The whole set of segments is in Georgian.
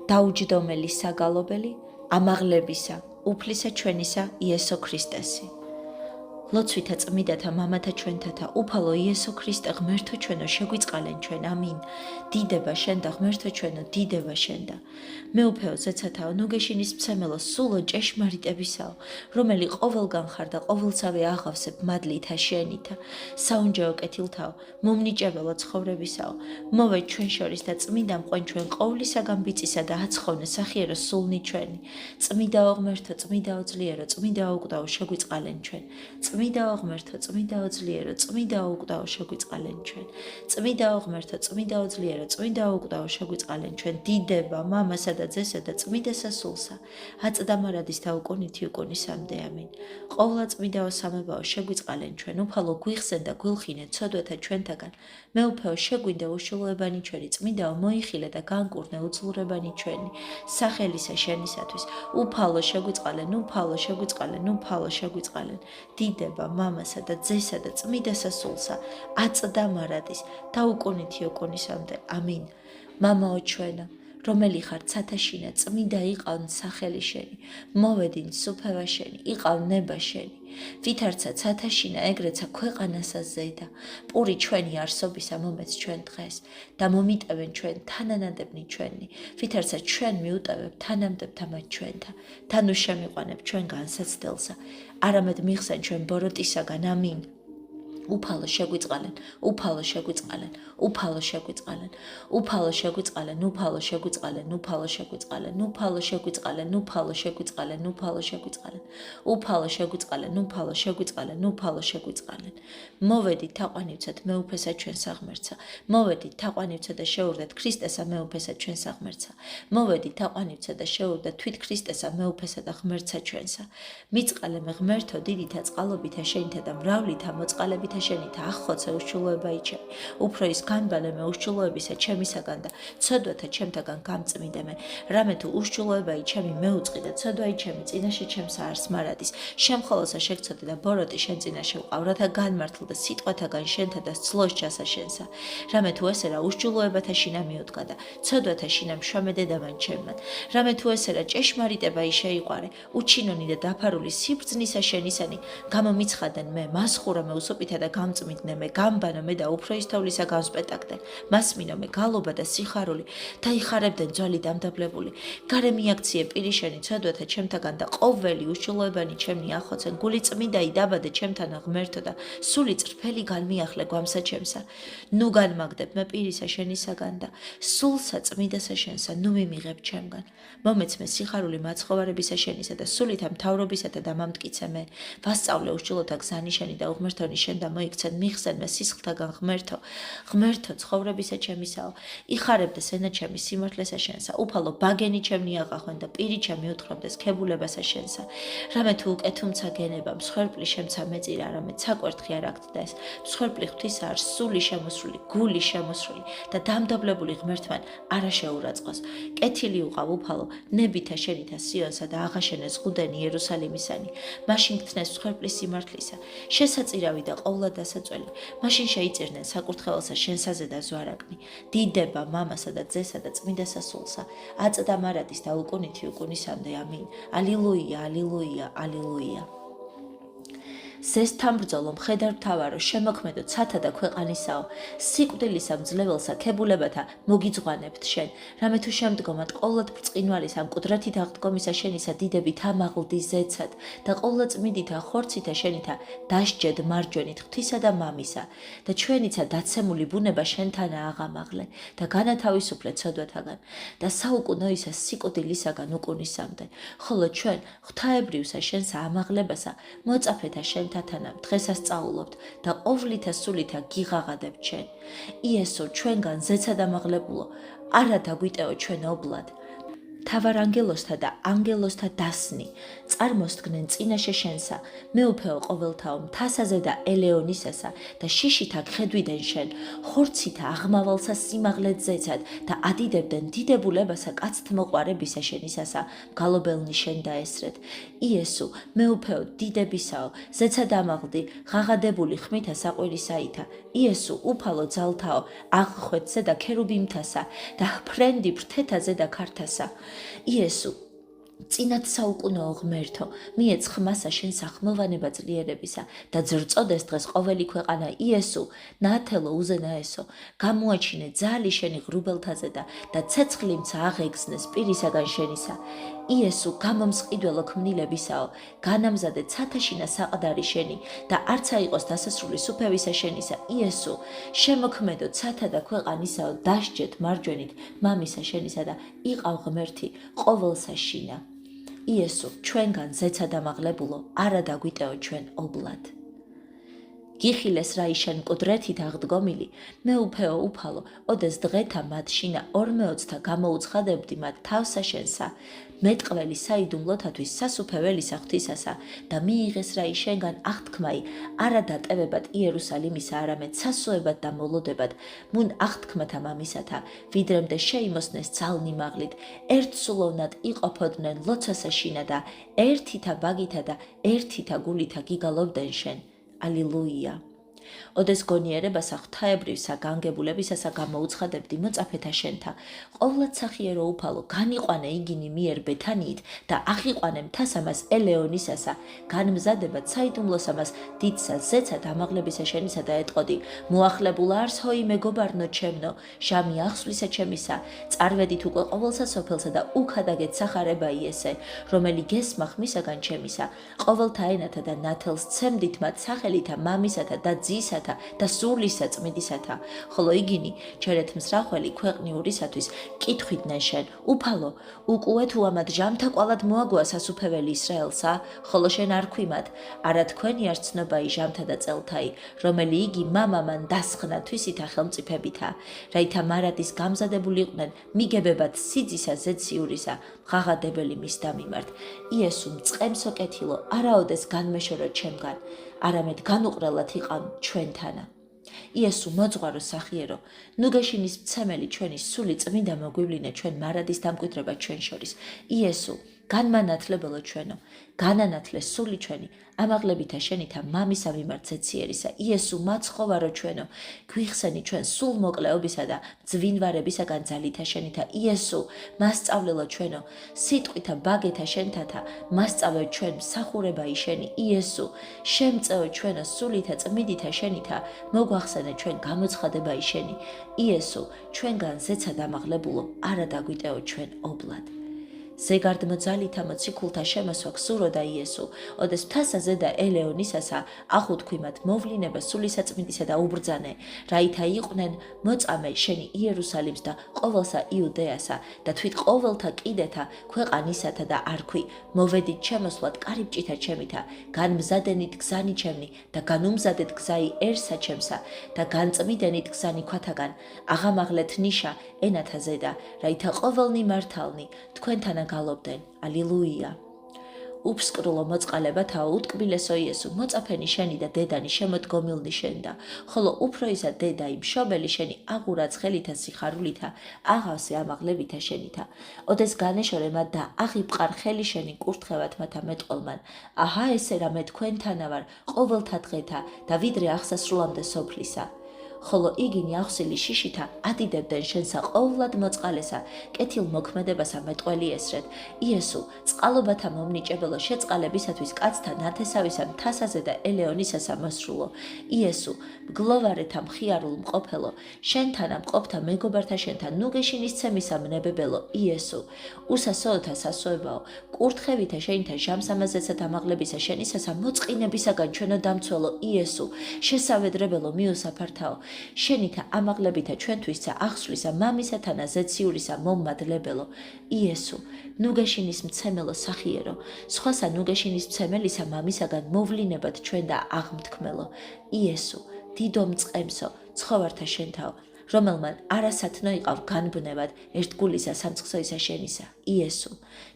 დაუჯდომელი საგალობელი, ამაღლებისა, უფლისა ჩვენისა იესო ქრისტესი. ლოცვითა წმიდათა მამათა ჩვენთათა უფალო იესო ქრისტე ღმერთო ჩვენო შეგვიწყალენ ჩვენ ამინ. დიდება შენდა ღმერთო ჩვენო დიდება შენდა. მეუფეო ზეცათაო ნუგეშინის მცემელო სულო ჭეშმარიტებისაო, რომელი ყოველგან ხარ და ყოველსავე აღავსებ მადლითა შენითა. საუნჯეო კეთილთაო, მომნიჭებელო ცხოვრებისაო, მოვე ჩვენ შორის და წმინდა მყვენ ჩვენ ყოვლისაგან ბიწისა და აცხოვნე სახიერო სულნი ჩვენი. წმიდაო ღმერთო, წმიდაო ძლიერო, წმიდაო უკდაო შეგვიწყალენ ჩვენ. წმიდაო ღმერთო, წმიდაო ძლიერო, წმიდაო უკდაო შეგვიწყალენ ჩვენ. წმიდაო ღმერთო, წმიდაო ძლიერო, წმიდაო უკდაო შეგვიწყალენ ჩვენ. დიდება მამასა და ძესა და წმიდასა სულსა, აწდა მარადის და უკუნითი უკუნისამდე ამინ. ყოვლა წმიდაო სამებაო შეგვიწყალენ ჩვენ. უფალო გვიხსენ და გვილხინე ცოდვათა ჩვენთაგან. მეუფეო შეგვინდა უშულოებანი ჩვენი, წმიდაო მოიხილე და განკურნე უძლურებანი ჩვენი. სახელისა შენისათვის უფალო შეგვიწყალენ, უფალო შეგვიწყალენ, უფალო შეგვიწყალენ. დიდება მამასა და ძესა და წმიდასა სულსა, აწდა მარადის და უკუნითი უკუნისამდე ამინ. მამაო ჩვენო, რომელი ხარ ცათაშინა, წმიდა იყავნ სახელი შენი, მოვედინ სუფევა შენი, იყავნ ნება შენი. ვითარცა ცათაშინა, ეგრეცა ქვეყანასა ზედა, პური ჩვენი არსობისა მომეც ჩვენ დღეს და მომიტევენ ჩვენ თანანადებნი ჩვენი, ვითარცა ჩვენ მიუტევებ თანამდებთა მათ ჩვენთა, თან უშემიყვანებ ჩვენ განსაცდელსა, არამედ მიხსენ ჩვენ ბოროტისაგან ამინ. უფალო შეგვიწყალენ, უფალო შეგვიწყალენ, უფალო შეგვიწყალენ, უფალო შეგვიწყალენ, უფალო შეგვიწყალენ, უფალო შეგვიწყალენ, უფალო შეგვიწყალენ, უფალო შეგვიწყალენ, უფალო შეგვიწყალენ, უფალო შეგვიწყალენ, უფალო შეგვიწყალენ, უფალო შეგვიწყალენ. მოვედით თაყვანივცეთ მეუფესა ჩვენ საღმერთსა, მოვედით თაყვანივცეთ და შეურდეთ ქრისტესა მეუფესა ჩვენ საღმერთსა, მოვედით თაყვანივცეთ და შეურდეთ თვით ქრისტესა მეუფესა და ღმერთსა ჩვენსა. მიწყალე მე ღმერთო დიდითა წყალობითა შენითა და მრავლითა მოწყალებით შენითა ახხოცე უშულოება იჩემი, უფრო ის განბალე მე უშულოებისა ჩემისაგან და ცოდვათა ჩემთაგან გამწმიდე მე, რამე თუ უშულოება იჩემი მეუწყი და ცოდვა იჩემი წინაშე ჩემსა არს მარადის, შემხოლოსა შეგცოდე და ბოროტი შენ წინაშე ვყავ, რათა განმართლდა სიტყვათაგან შენთა და სძლოს ჩასა შენსა, რამე თუ ესე რა უშულოებათა შინა მიუდგა და ცოდვათა შინა მშვამედედამან ჩემმან, რამე თუ ესე რა ჭეშმარიტება შეიყვარე, უჩინონი და დაფარული სიბრძნისა შენისანი, გამომიცხადენ მე, მასხურა მე უსოპითა და გამწმიდნე მე, გამბანო მე და უფრო ისთავლისა გავსპეტაკდნენ, მასმინო მე გალობა და სიხარული, დაიხარებდნენ ძვალი დამდაბლებული, გარე მიაქციე პირი შენი ცოდვათა ჩემთაგან და ყოველი უშულოებანი ჩემნი ახოცენ, გული წმინდაი დაბადე ჩემთან ღმერთო და სული წრფელი განმიახლე გვამსა ჩემსა, ნუ განმაგდებ მე პირისა შენისაგან და სულსა წმინდასა შენსა, ნუ მიმიღებ ჩემგან, მომეცმე სიხარული მაცხოვარებისა შენისა და სულითა მთავრობისათა და დამამტკიცე მე, ვასწავლე უშულოთა გზანი შენი და უღმრთონი შენ და მოიქცენ მიხსენ მე სისხლთაგან ღმერთო, ღმერთო ცხოვრებისა ჩემისაო, იხარებდე სენა ჩემი სიმართლესა შენსა, უფალო ბაგენი ჩემნი აყახვენ და პირი ჩემი უთხრობდეს ქებულებასა შენსა, რამე თუ უკეთუმცა გენება, მსხვერპლი შემცა მეწირა, რამე საკვერთხი არ აქცდეს, მსხვერპლი ღვთისა არ სული შემოსრული, გული შემოსრული და დამდაბლებული ღმერთმან არა შეურაცხოს, კეთილი უყავ უფალო, ნებითა შენითა სიონსა და აღაშენეს ღუდენი იერუსალიმისანი, მაშინ გთნეს მსხვერპლის სიმართლისა, შესაწირავი და ყოვლა დასაწველი, მაშინ შეიწირნენ საკურთხეველსა შენსაზე და ზვარაკნი, დიდება მამასა და ძესა და წმინდასა სულსა, აწდა მარადის და უკუნითი უკუნისამდე ამინ. ალილუია, ალილუია, ალილუია. ზესთამბრძოლო მხედართმთავარო შემოქმედო ცათა და ქვეყანისაო, სიკვდილისა მძლეველსა ქებულებათა მოგიძღვანებთ შენ, რამე თუ შემდგომად ყოვლად ბრწყინვალისა მკვდრეთით აღდგომისა შენისა დიდებით ამაღლდი ზეცად და ყოვლად წმინდითა ხორცითა შენითა დასჯედ მარჯვენით ღვთისა და მამისა და ჩვენიცა დაცემული ბუნება შენთანა აღამაღლე და განათავისუფლე ცოდვათაგან და საუკუნოისა სიკვდილისაგან უკუნისამდე, ხოლო ჩვენ ღვთაებრივსა შენსა ამაღლებასა მოწაფეთა შენთან თანამ დღესაც სწავლობთ და ყოვლითა სულითა გიღაღადებთ ჩვენ. იესო ჩვენგან ზეცად ამაღლებულო, არა დაგვიტეო ჩვენ ობლად. მთავარ ანგელოსთა და ანგელოსთა დასნი, წარმოსდგნენ წინაშე შენსა, მეუფეო ყოველთაო, მთასაზე და ელეონისასა და შიშითა ხედვიდან შენ, ხორცითა აღმავალსა სიმაღლედ ზეცად და ადიდებდნენ დიდებულებასა კაცთმოყვარებისა შენისასა, მგალობელნი შენ დაესრეთ. იესო, მეუფეო დიდებისაო, ზეცად ამაღლდი, ღაღადებული ხმითა საყვირისაითა. იესო, უფალო ძალთაო, აღხვეთზე და ქერუბიმთასა და ფრენდი ფრთეთაზე და ქართასა. იესო, წინათ საუკუნეო ღმერთო, მიეც ხმასა შენ სახმოვანება ძლიერებისა და ძრწოდეს დღეს ყოველი ქვეყანა. იესო, ნათელო უზენაესო, გამოაჩინე ძალი შენი ღრუბელთაზე და ცეცხლიმცა აღეგზნეს პირისაგან შენისა. იესო, გამომსყიდველო ქმნილებისაო, განამზადე ცათაშინა საყდარი შენი და არცა იყოს დასასრული სუფევისა შენისა. იესო, შემოქმედო ცათა და ქვეყანისაო, დასჯეთ მარჯვენით მამისა შენისა და იყავ ღმერთი ყოველსა შინა. იესო, ჩვენგან ზეცად ამაღლებულო, არა დაგვიტეო ჩვენ ობლად. გიხილეს რა იშენ მკვდრეთით აღდგომილი, მეუფეო უფალო, ოდეს დღეთა მათ შინა ორმეოცთა გამოუცხადებდი მათ თავსა შენსა, მეტყველი საიდუმლოთათვის სასუფეველისა ღვთისასა და მიიღეს რა იშენგან აღთქმაი, არა დატევებად იერუსალიმისა, არამედ სასოებად და მოლოდებად, მუნ აღთქმათა მამისათა, ვიდრემდე შეიმოსნეს ძალნი მაღლით, ერთსულოვნად იყოფოდნენ ლოცვასა შინა და ერთითა ბაგითა და ერთითა გულითა გიგალობდნენ შენ. ალილუია. ოდეს გონიერებასა ღვთაებრივსა განგებულებისასა გამოუცხადებდი მოწაფეთა შენთა, ყოვლად სახიერო უფალო, განიყვანე იგინი მიერ ბეთანიით და აღიყვანე მთასამას ელეონისასა, განმზადებად საიდუმლოსამას დიდსა ზეცად ამაღლებისა შენისა და ეტყოდი, მოახლებულა არს ჰოი მეგობარნო ჩემნო, შამი აღსვლისა ჩემისა, წარვედით უკვე ყოველსა სოფელსა და უქადაგეთ სახარება იესე, რომელი გესმა ხმისაგან ჩემისა, ყოველთა ენათა და ნათელს ცემდით მათ სახელითა მამისათა და ძისათა და სულისა წმიდისათა, ხოლო იგინი ჩერეთ მსრახველი ქვეყნიურისათვის კითხვიდნენ შენ, უფალო, უკუე თუ ამად ჟამთა კვალად მოაგოა სასუფეველი ისრაელსა, ხოლო შენ არ ქვიმად, არა თქვენი არ ცნობაი ჟამთა და წელთაი, რომელი იგი მამამან დასხნა თვისითა ხელმწიფებითა, რაითა მარადის გამზადებული იყვნენ მიგებებად სიძისა ზეციურისა, ღაღადებელი მის დამიმართ. იესო, მწყემსო კეთილო, არაოდეს განმეშორო ჩემგან, არამედ განუყრელად იყავ ჩვენთანა. იესო, მოძღვარო სახიერო, ნუგეშინის მცემელი ჩვენი სული წმინდა მოგვივლინე ჩვენ მარადის დამკვიდრება ჩვენ შორის. იესო, განმანათლებელო ჩვენო, განანათლე სული ჩვენი, ამაღლებითა შენითა მამისა მიმართ ზეციერისა. იესო, მაცხოვარო ჩვენო, გვიხსენი ჩვენ სულ მოკლეობისა და ძვინვარებისაგან ძალითა შენითა. იესო, მასწავლელო ჩვენო, სიტყვითა ბაგეთა შენთათა, მასწავლე ჩვენ მსახურება იშენი. იესო, შემწეო ჩვენო სულითა წმიდითა შენითა, მოგვახსენე ჩვენ გამოცხადება იშენი. იესო, ჩვენგან ზეცად ამაღლებულო, არა დაგვიტეო ჩვენ ობლად. ზეგარდმოძალითა მოციქულთა შემოსვა გსუროდა იესო, ოდეს მთასაზე და ელეონისასა ახუთქვიმათ მოვლინება სულისაწმინდისა და უბრძანე, რაითა იყვნენ მოწამე შენი იერუსალიმს და ყოველსა იუდეასა და თვით ყოველთა კიდეთა ქვეყანისათა და არქვი, მოვედით შემოსვლად კარიბჭითა ჩემითა, განმზადენით გზანი ჩემნი და განუმზადეთ გზაიერსა ჩემსა და განწმიდენით გზანი ქვათაგან, აღამაღლეთ ნიშა ენათა ზედა, რაითა ყოველნი მართალნი თქვენთანა გალობდნენ. ალილუია. უფსკრულო მოწყალებათაო, უტკბილესო იესო, მოწაფენი შენი და დედანი შემოდგომილნი შენ და, ხოლო უფრო ისა დედაი მშობელი შენი აღურა ცხელითა სიხარულითა, აღავსე ამაღლებითა შენითა. ოდეს განეშორე მათ და აღიპყარ ხელი შენი კურთხევათ მათა მეტყოლმან. აჰა ესე რა მე თქვენთანა ვარ ყოველთა დღეთა და ვიდრე აღსასრულამდე სოფლისა. ხოლო იგინი აღსილი შიშითა ადიდებდნენ შენსა ყოვლად მოწყალესა, კეთილ მოქმედებასა მეტყველი ესრეთ. იესო, წყალობათა მომნიჭებელო შეწყალებისათვის კაცთა ნათესავისა მთასაზე და ელეონისასა მოსრულო. იესო, მგლოვარეთა მხიარულ მყოფელო, შენთანა მყოფთა მეგობართა შენთან ნუგეშინის ცემისა მნებებელო. იესო, უსასოოთა სასოებაო, კურთხევითა შენთა ჟამსამაზესად ამაღლებისა შენისასა მოწყინებისაგან ჩვენო დამცველო. იესო, შესავედრებელო მიუსაფართაო, შენითა ამაღლებითა ჩვენთვისა აღსვლისა მამისათანა ზეციურისა მომმადლებელო. იესო, ნუგეშინის მცემელო სახიერო, სხვასა ნუგეშინის მცემელისა მამისაგან მოვლინებად ჩვენ და აღმთქმელო. იესო, დიდო მწყემსო, ცხოვართა შენთაო, რომელმან არასათნო იყავ განბნევად ერთგულისა სამწყსოისა შენისა, იესო,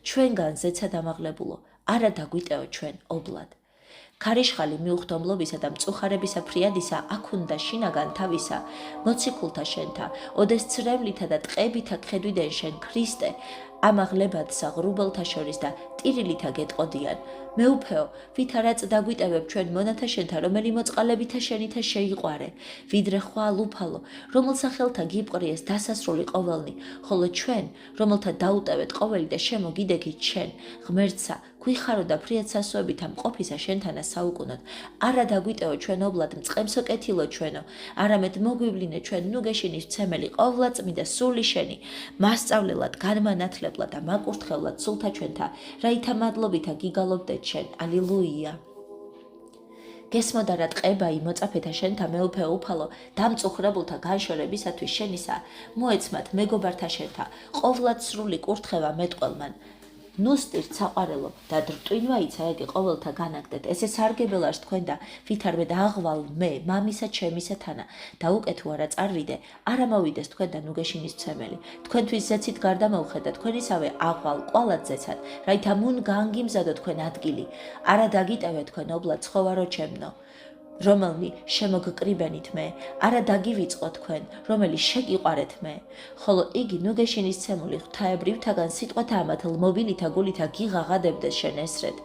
ჩვენგან ზეცა დამაღლებულო, არა დაგვიტეო ჩვენ ობლად. ქარიშხალი მიუხდომლობისა და მწუხარებისა ფრიადისა აქ უნდა შინაგან თავისა, მოციქულთა შენთა, ოდეს ცრემლითა და ტყებითა გხედვიდან შენ ქრისტე, ამაღლებადსა ღრუბელთა შორის და ტირილითა გეტყოდიან. მეუფეო, ვით არაც დაგვიტევებ ჩვენ მონათა შენთა, რომელი მოწყალებითა შენითა შეიყვარე, ვიდრე ხვალ უფალო, რომელთა ხელთა გიპყრიეს დასასრული ყოველნი, ხოლო ჩვენ, რომელთა დაუტევეთ ყოველი და შემოგიდექით შენ, ღმერთსა, გვიხარო და ფრიად სასოებითა მყოფისა შენთანა საუკუნოდ, არა დაგვიტეო ჩვენ ობლად მწყემსო კეთილო ჩვენო, არამედ მოგვივლინე ჩვენ ნუგეშინის მცემელი ყოვლადწმიდა სული შენი, მასწავლელად, განმანათლებლად და მაკურთხევლად სულთა ჩვენთა, რაითა მადლობითა გიგალობდეთ შენ, ალილუია. გესმოდა რა ტყება იმოწაფეთა შენთა მეუფე უფალო, დამწუხრებულთა განშორებისათვის შენისა, მოეცმათ მეგობართა შენთა, ყოვლად სრული კურთხევა მეტყველმან. ნუსტირთ საყვარელო და რტვინვა იცა ეგე ყოველთა განაგდეთ, ესე სარგებელარს თქვენ და ვით არ დააღვალ მე, მამისა ჩემისა თანა და უკეთ თუ არა წარვიდე, არა მოვიდეს თქვენ და ნუგეშინის მცემელი. თქვენთვის ზეცით გარდა მოვხედა თქვენისავე აღვალ ყვალად ზეცად, რაითა მუნ განგიმზადო თქვენ ადგილი, არა დაგიტევე თქვენ ობლად ცხოვარო ჩემნო. რომელნი შემოგკრიბენით მე, არა დაგივიწყო თქვენ, რომელი შეგიყვარეთ მე, ხოლო იგი ნუგეშინის ცემული ღვთაებრივთაგან სიტყვათა ამათ ლმობილითა გულითა გიღაღადებდეს შენ ესრეთ.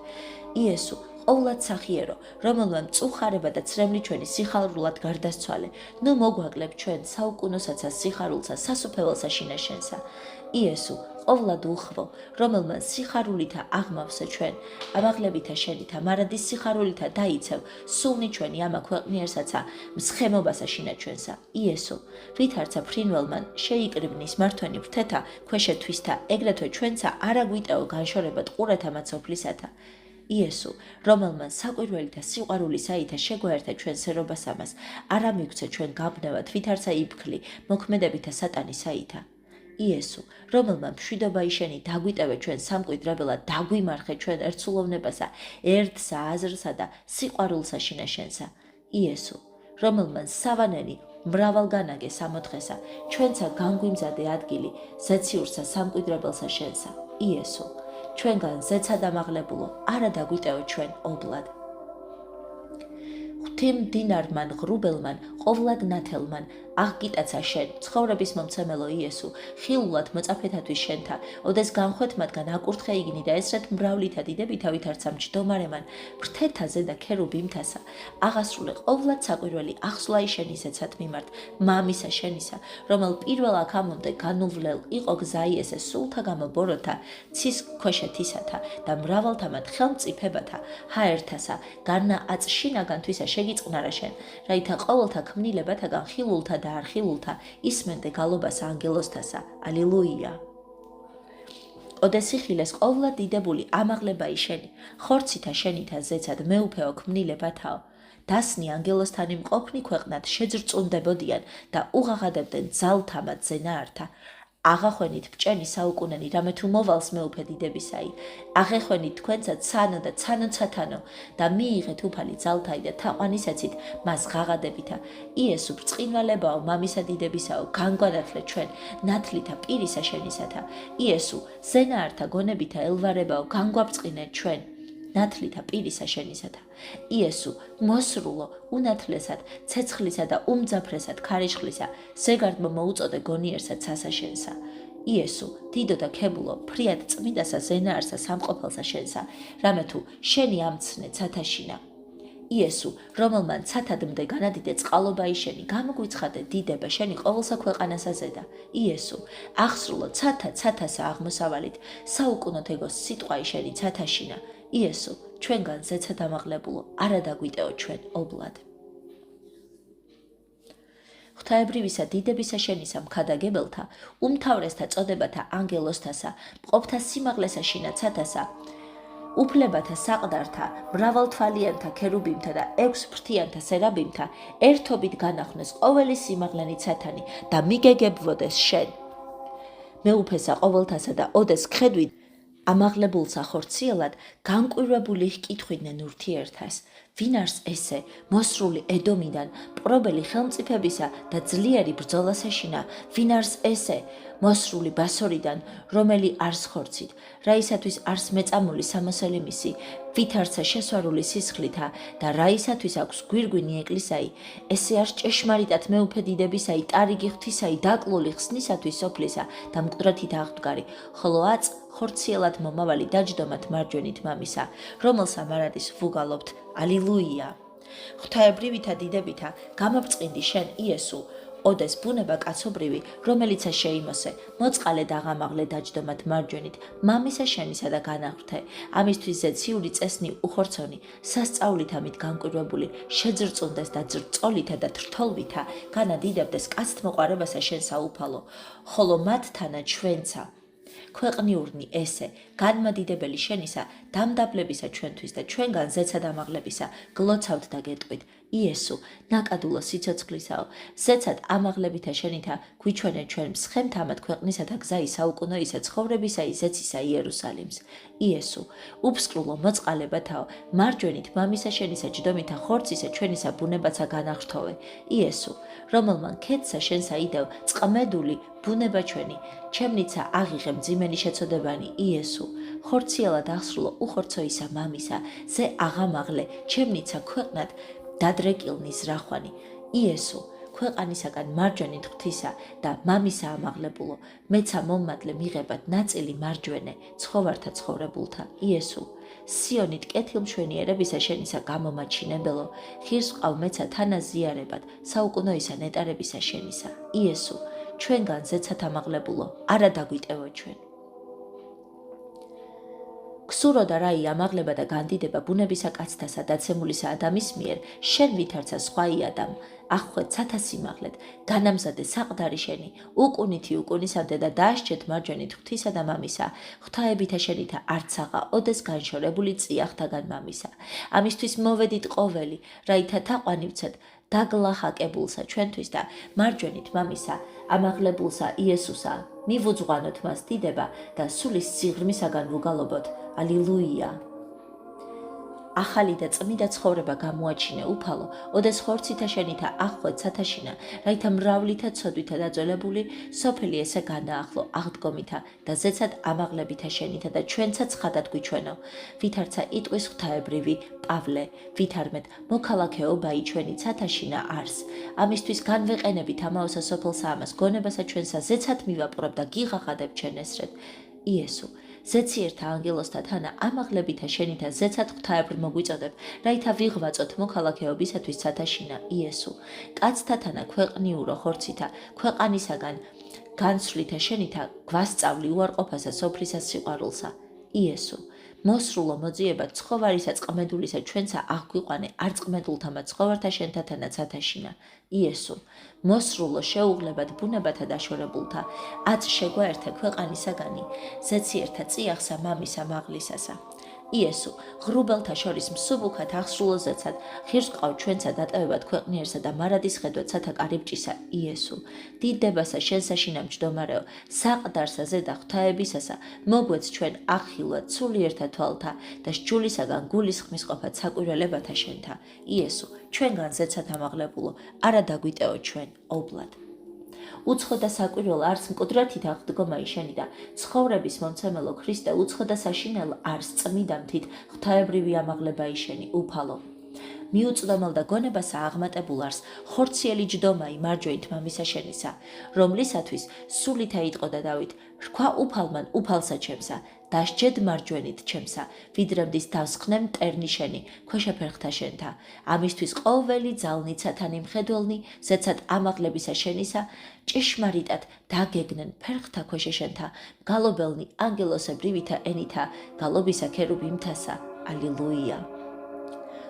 იესო, ყოვლად სახიერო, რომელმა მწუხარება და ცრემლი ჩვენი სიხარულად გარდასცვალე, ნუ მოგვაკლებ ჩვენ საუკუნოსაცა სიხარულსა სასუფეველსა შინაშენსა. იესო, ყოვლად უხვო, რომელმან სიხარულითა აღმავსე ჩვენ, ამაღლებითა შენითა, მარადის სიხარულითა დაიცევ, სულნი ჩვენი ამა ქვეყნიერსაცა, მსხემობასა შინაჩვენსა. იესო, ვით არცა ფრინველმან შეიკრიბნის მართვენი ვრთეთა, ქვეშეთვისთა, ეგრეთვე ჩვენცა არა გვიტეო განშორება ტყურეთა მაცოფლისათა. იესო, რომელმან საკვირველი და სიყვარული საითა შეგვაერთა ჩვენ სერობას ამას, არა მიგვცე ჩვენ გაბნევად, ვით არცა იფქლი, მოქმედებითა სატანის საითა. იესო, რომელმა მშვიდობა იშენი დაგვიტევე ჩვენ სამკვიდრებელად, დაგვიმარხე ჩვენ ერთსულოვნებასა, ერთსა აზრსა და სიყვარულსა შინაშენსა. იესო, რომელმა სავანენი მრავალ განაგე სამოთხესა, ჩვენცა განგვიმზადე ადგილი, ზეციურსა სამკვიდრებელსა შენსა. იესო, ჩვენგან ზეცა დამაღლებულო, არა დაგვიტევო ჩვენ ობლად. ღვთიმდინარმან ღრუბელმან, ყოვლად ნათელმან, აღგიტაცა შენ, ცხოვრების მომცემელო იესო, ხილულად მოწაფეთათვის შენთა, ოდეს განხვეთ მათგან აკურთხე იგნი და ესრეთ მრავლითა დიდებითა ვით არცა მჯდომარემან, ვრთეთაზე და ქერუბიმთასა, აღასრულე ყოვლად საკვირველი ახსვლა იშენისეცად მიმართ, მამისა შენისა, რომელ პირველ აქამდე განუვლელ იყო გზა იესე სულთა გამო ბოროთა, ცის ქვეშეთისათა და მრავალთამად ხელმწიფებათა, ჰაერთასა, გარნა აწშინაგანთვისა შეგიწყნარა შენ, რაითა ყოველთა ქმნილებათაგან ხილულთა და არხილულთა ისმენდე გალობასა ანგელოსთასა. ალილუია. ოდესიხილეს ყოვლად დიდებული ამაღლება იშენი, ხორცითა შენითა ზეცად მეუფეო ქმნილებათაო. დასნი ანგელოსთან იმყოფნი ქვეყნად შეძრწუნდებოდიან და უღაღადებდნენ ძალთამად ზენაართა. აღახვენით ბჭენი საუკუნენი, რამე თუ მოვალს მეუფე დიდებისაი. აღეხვენით თქვენცა ცანო და ცანოცათანო და მიიღეთ უფალი ძალთაი და თაყვანისაცით მას ღაღადებითა. იესო ბრწყინვალებაო მამისა დიდებისაო, განგვანათლე ჩვენ ნათლითა პირისა შენისათა. იესო ზენაართა გონებითა ელვარებაო, განგვაბრწყინე ჩვენ ნათლითა პირისა შენისათა. იესო, მოსრულო, უნათლესად, ცეცხლისა და უმძაფრესად ქარიშხლისა, ზეგარდმა მოუწოდე გონიერსა ცასა შენსა. იესო, დიდო და ქებულო, ფრიად წმიდასა ზენაარსა სამყოფელსა შენსა, რამე თუ შენი ამცნე ცათაშინა. იესო, რომელმან ცათადმდე განადიდე წყალობა იშენი, გამოგვიცხადე დიდება შენი ყოველსა ქვეყანასა ზედა. იესო, აღსრულო ცათასა აღმოსავალით, საუკუნოდ ეგოს სიტყვა იშენი ცათაშინა. იესო, ჩვენგან ზეცა დამაღლებულო, არა დაგვიტეო ჩვენ ობლად. ღვთაებრივისა დიდებისა შენისა მქადაგებელთა, უმთავრესთა წოდებათა ანგელოსთასა, მყოფთა სიმაღლესა შინაცათასა, უფლებათა საყდართა, მრავალთვალიანთა ქერუბიმთა და ექვსფრთიანთა სერაბიმთა, ერთობით განახვნეს ყოველი სიმაღლენი ცათანი და მიგეგებვოდეს შენ. მეუფესა ყოველთასა და ოდეს გხედვით, ამაღლებულსა ხორციელად განკვირვებული ჰკითხვიდნენ ურთიერთას, ვინ არის ესე, მოსრული ედომიდან, პრობელი ხელმწიფებისა და ძლიერი ბრძოლას ეშინა? ვინ არის ესე, მოსრული ბასორიდან, რომელი არს ხორცით, რაისათვის არს მეწამული სამოსელი მისი, ვითარცა შესვარული სისხლითა და რაისათვის აქვს გვირგვინი ეკლესაი, ესე არის ჭეშმარიტად მეუფე დიდებისაი, ტარიგი ღვთისაი, დაკლული ხსნისათვის სოფლისა და მკვდრათით აღდგარი, ხოლო აწ ხორციელად მომავალი დაჯდომათ მარჯვენით მამისა, რომელსა მარადის ვუგალობთ. ალილუია. ღვთაებრივითა დიდებითა გამობწყინდი შენ იესო, ოდეს ბუნება კაცობრივი, რომელიცა შეიმოსე, მოწყალე და აღამაღლე დაჯდომათ მარჯვენით, მამისა შენისა და განაღვთე. ამისთვის ზეციური წესნი უხორცონი, სასწაულით ამით განკვირვებული, შეძრწუნდეს და ძრწოლითა და თრთოლვითა, განადიდებდეს კაცთმოყვარებასა შენ საუფალო, ხოლო მათთანა ჩვენცა. ქვეყნიურნი ესე, განმადიდებელი შენისა, დამდაბლებისა ჩვენთვის და ჩვენგან ზეცად ამაღლებისა, გლოცავთ და გეტყვით. იესო, ნაკადულო სიცოცხლისაო, ზეცად ამაღლებითა შენითა, გვიჩვენე ჩვენ მსხემთ ამად ქვეყნისათა გზაი საუკუნოისა ცხოვრებისაი ზეცისა იერუსალიმს. იესო, უფსკრულო მოწყალებათაო, მარჯვენით მამისა შენისა ჯდომითა ხორცისა ჩვენისა ბუნებაცა განახრთოვე. იესო, რომელმან ქეთსა შენსა იდევ, წყმედული ბუნება ჩვენი, ჩემნიცა აღიღე მძიმენი შეწოდებანი. იესო, ხორციელად აღსრულო უხორცოისა მამისა, ზე აღამაღლე, ჩემნიცა ქვეყნად დადრეკილნი ზრახვანი. იესო, ქვეყანისაგან მარჯვენით ღვთისა და მამისა ამაღლებულო, მეცა მომმადლე მიღებად ნაწილი მარჯვენე, ცხოვართა ცხოვრებულთა. იესო, სიონით კეთილმშვენიერებისა შენისა გამომაჩინებელო, ხირს ყავ მეცა თანაზიარებად, საუკუნოისა ნეტარებისა შენისა. იესო, ჩვენგან ზეცად ამაღლებულო, არა დაგვიტევო ჩვენ. ქსურო და რაი ამაღლება და განდიდება ბუნებისა კაცთასა დაცემულისა ადამის მიერ, შენ ვითარცა სხვაი ადამ, ახვეთ სათა სიმაღლეთ, განამზადე საყდარი შენი, უკუნითი უკუნისამდე და დაასჯეთ მარჯვენით ღვთისა და მამისა, ღვთაებითა შენითა არცაღა, ოდეს განშორებული წიაღთაგან მამისა. ამისთვის მოვედით ყოველი, რაითა თაყვანივცეთ, დაგლახაკებულსა ჩვენთვის და მარჯვენით მამისა, ამაღლებულსა იესოსა, მივუძღვანოთ მას დიდება და სულის სიღრმისაგან ვუგალობოთ. ალილუია. ახალი და წმიდა ცხოვრება გამოაჩინე უფალო, ოდეს ხორცითა შენითა ახვეთ სათაშინა, რაითა მრავლითა ცოდვითა დაძველებული სოფელი ესე განაახლო აღდგომითა და ზეცად ამაღლებითა შენითა და ჩვენცაც ხადად გვიჩვენო. ვითარცა იტყვის ღვთაებრივი პავლე, ვითარმეთ მოქალაქეობაი ჩვენი ცათაშინა არს. ამისთვის განვეყენებით ამაოსა სოფელსა ამას გონებასა ჩვენსა ზეცად მივაპყრობ და გიღაღადებ ჩვენ ესრეთ. იესო, ზეციერთა ანგელოსთა თანა ამაღლებითა შენითა ზეცად ღვთაებრ მოგვიწოდებ, რაითა ვიღვაწოთ მოქალაქეობისათვის ცათაშინა. იესო, კაცთა თანა ქვეყნიურო ხორცითა, ქვეყანისაგან განსვლითა შენითა გვასწავლი უარყოფასა სოფლისა სიყვარულსა. იესო, მოსრულო მოძიება ცხოვარისა წყმედულისა ჩვენცა აღგვიყვანე არწყმედულთამა ცხოვართა შენთათანა ცათაშინა. იესო, მოსრულო შეუღლებად ბუნებათა დაშორებულთა, აწ შეგვაერთა ქვეყანისაგანი, ზეციერთა წიაღსა მამისა მაღლისასა. იესო, ღრუბელთა შორის მსუბუქად აღსრულო ზეცად, ხირს ყავ ჩვენცა დატევებად ქვეყნიერსა და მარადის ხედვად სათა კარიბჭისა. იესო, დიდებასა შენსაშინა მჯდომარეო, საყდარსა ზედა ღვთაებისასა, მოგვეც ჩვენ ახილვად სულიერთა თვალთა და სჯულისაგან გულისხმის ყოფად საკვირველებათა შენთა. იესო, ჩვენგან ზეცად ამაღლებულო, არა დაგვიტევო ჩვენ ობლად. უცხო და საკვირველ არს მკვდრათით აღდგომაი შენი და ცხოვრების მომცემელო ქრისტე უცხო და საშინელ არს წმიდა მთით ღვთაებრივი ამაღლებაი შენი უფალო. მიუწვდომელ და გონებასა აღმატებულ არს ხორციელი ჯდომაი მარჯვენით მამისა შენისა, რომლისათვის სულითა იტყოდა დავით, რქვა უფალმან უფალსა ჩემსა, დასჯედ მარჯვენით ჩემსა, ვიდრემდის დავსხნე მტერნი შენი, ქვეშეფერხთა შენთა. ამისთვის ყოველი ძალნი ცათანი მხედველნი, ზეცად ამაღლებისა შენისა, ჭეშმარიტად დაგეგნენ ფერხთა ქვეშე შენთა, გალობელნი ანგელოსებრივითა ენითა, გალობისა ქერუბიმთასა. ალილუია.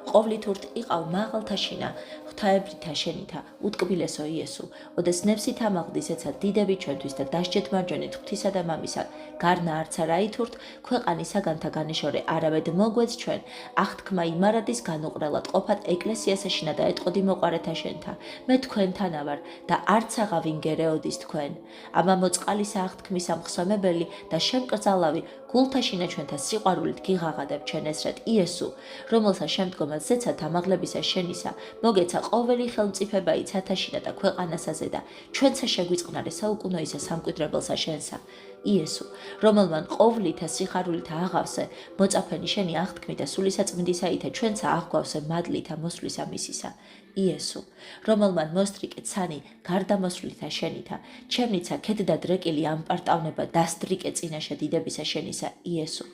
ყოვლითურთ იყავ მაღალთაშინა, ღვთაებრითა შენითა, უტკბილესო იესო, ოდეს ნებსით ამაღლდის ეცად დიდები ჩვენთვის და დასჯეთ მარჯვენით ღვთისა და მამისა, გარნა არცა რაითურთ, ქვეყანისაგანთა განეშორე არავედ მოგვეც ჩვენ, აღთქმა იმარადის განუყრელად ყოფად ეკლესიასაშინა და ეტყოდი მოყარეთა შენთა, მე თქვენთანა ვარ და არც აღავინ გერეოდის თქვენ. ამა მოწყალისა აღთქმისა მხსომებელი და შემკრძალავი გულთაშინა ჩვენთა სიყვარულით გიღაღადებ ჩვენ ესრეთ იესო, რომელსა შემდგომ რომელმაც ზეცად ამაღლებისა შენისა, მოგეცა ყოველი ხელმწიფება ცათაშინა და ქვეყანასაზე და ჩვენცა შეგვიწყნარე საუკუნოისა სამკვიდრებელსა შენსა. იესო, რომელმან ყოვლითა სიხარულითა აღავსე, მოწაფენი შენი აღთქმი და სულისაწმინდისაითა ჩვენცა აღგვავსე მადლითა მოსვლისა მისისა. იესო, რომელმან მოსტრიკე ცანი გარდამოსვლითა შენითა, ჩემნიცა ქედდა დრეკილი ამპარტავნება დასტრიკე წინაშე დიდებისა შენისა. იესო,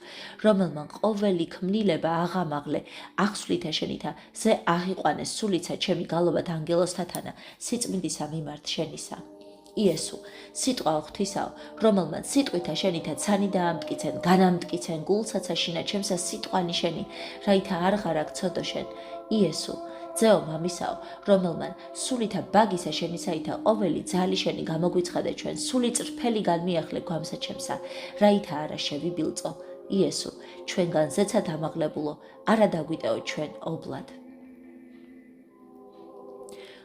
რომელმან ყოველი ქმნილება აღამაღლე, აღსვლითა შენითა, ზე აღიყვანეს სულიცა ჩემი გალობათ ანგელოსთათანა, სიწმინდისა მიმართ შენისა. იესო, სიტყვა ღვთისაო, რომელმან სიტყვითა შენითა ცანი დაამტკიცენ, განამტკიცენ გულსაცა შინა ჩემსა სიტყვანი შენი, რაითა არ ღარაკ ცოდო შენ. იესო, ძეო მამისაო, რომელმან სულითა ბაგისა შენისაითა ყოველი ძალი შენი გამოგვიცხადე ჩვენ, სული წრფელი განმიახლე გვამსა ჩემსა, რაითა არა შევიბილწო. იესო, ჩვენგან ზეცად ამაღლებულო, არა დაგვიტეო ჩვენ ობლად.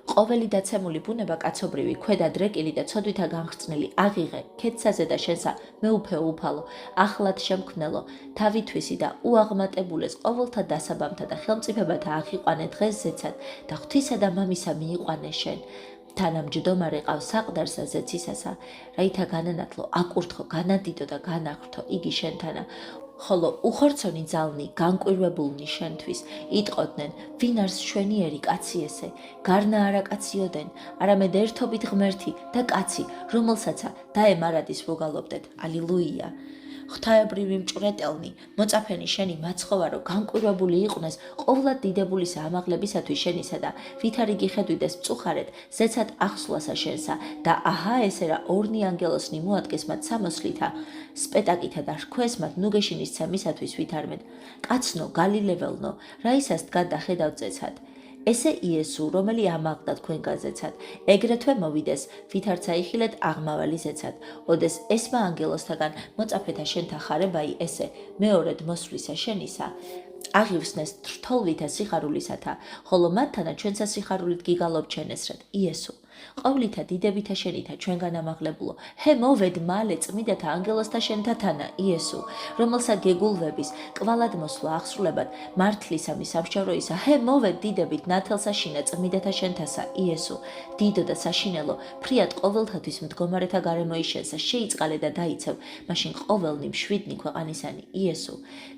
ყოველი დაცემული ბუნება კაცობრივი, ქვედა დრეკილი და ცოდვითა განხრწნილი აღიღე, ქედსაზე და შენსა მეუფეო უფალო, ახლად შემქმნელო, თავითვისი და უაღმატებულეს ყოველთა დასაბამთა და ხელმწიფებათა აღიყვანე დღეს ზეცად და ღვთისა და მამისა მიიყვანე შენ. თანამჯდომარე ყავ საყდარსა ზეცისასა, რაითა განანათლო, აკურთხო, განადიდო და განახრთო იგი შენთანა. ხოლო უხორცონი ძალნი განკვირვებულნი შენთვის იტყოდნენ, ვინ არს შვენიერი კაცი ესე, გარნა არა კაციოდენ, არამედ ერთობით ღმერთი და კაცი, რომელსაცა დაემარადის მოგალობდეთ. ალილუია. ღვთაებრივი მჭვრეტელნი, მოწაფენი შენი მაცხოვარო, განკვირვებული იყვნენ ყოვლად დიდებულისა ამაღლებისათვის შენისა და ვითარი გიხედვიდეს მწუხარეთ, ზეცად აღსვლასა შენსა და აჰა ესე რა ორნი ანგელოსნი მოადგეს მათ სამოსლითა, სპეტაკითა და რქვეს მათ ნუგეშინის ცემისათვის ვითარმედ. კაცნო, გალილეველნო, რა ისას დგა და ხედავთ ზეცად. ესე იესო, რომელი ამაღლდა თქვენგან ზეცად, ეგრეთვე მოვიდეს, ვითარც აიხილეთ აღმავალი ზეცად, ოდეს ესმა ანგელოსთაგან მოწაფეთა შენთა ხარებაი ესე, მეორედ მოსვლისა შენისა, აღივსნეს თრთოლვითა სიხარულისათა, ხოლო მათთანა ჩვენსა სიხარულით გიგალობ ჩვენესრად. იესო, ყოვლითა დიდებითა შენითა ჩვენგან ამაღლებულო, ჰე მოვედ მალე წმიდათა ანგელოსთა შენთათანა. იესო, რომელსა გეგულვების, კვალად მოსვლა აღსრულებად, მართლისამი სამსჯავროისა, ჰე მოვედ დიდებით ნათელსა შინა წმიდათა შენთასა. იესო, დიდო და საშინელო, ფრიად ყოველთათვის მდგომარეთა გარემოიშენსა, შეიწყალე და დაიცევ, მაშინ ყოველნი მშვიდნი ქვეყანისანი. იესო,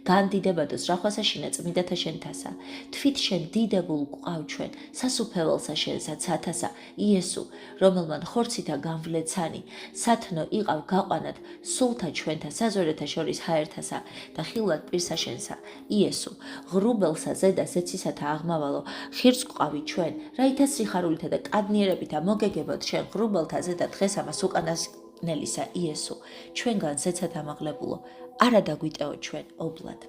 განდიდებადოს რახვასა შინა წმიდათა შენთასა, თვით შენ დიდებულ გვყავ ჩვენ, სასუფეველსა შენსა ცათასა. იესო, რომელმან ხორცითა განვლე ცანი, სათნო იყავ გაყვანად, სულთა ჩვენთა საზვერეთა შორის ჰაერთასა და ხილვად პირსა შენსა. იესო, ღრუბელსა ზედა ზეცისათა აღმავალო, ხირს გვყავი ჩვენ, რაითა სიხარულითა და კადნიერებითა მოგეგებოთ შენ ღრუბელთა ზედა დღეს ამას უკანასკნელისა. იესო, ჩვენგან ზეცად ამაღლებულო, არა დაგვიტეო ჩვენ ობლად.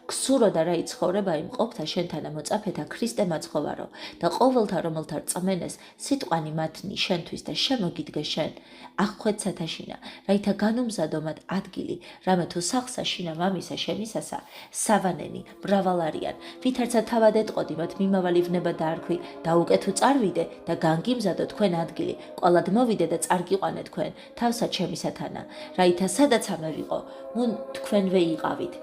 ქსურო და რა იცხოვრება იმყოფთა შენთანა მოწაფეთა ქრისტე მაცხოვარო და ყოველთა რომელთა რწმენეს სიტყვანი მათნი შენთვის და შემოგიდგე შენ აღხვეცათა შინა, რაითა განუმზადო მათ ადგილი, რამე თუ სახსა შინა მამისა შენისასა, სავანენი, მრავალ არიან, ვითარცა თავად ეტყოდი მათ მიმავალი ვნება დაარქვი და უკვე თუ წარვიდე და განგიმზადო თქვენ ადგილი, ყოლად მოვიდე და წარგიყვანე თქვენ თავსა ჩემისათანა, რაითა სადაც ამევიყო, მუნ თქვენვე იყავით.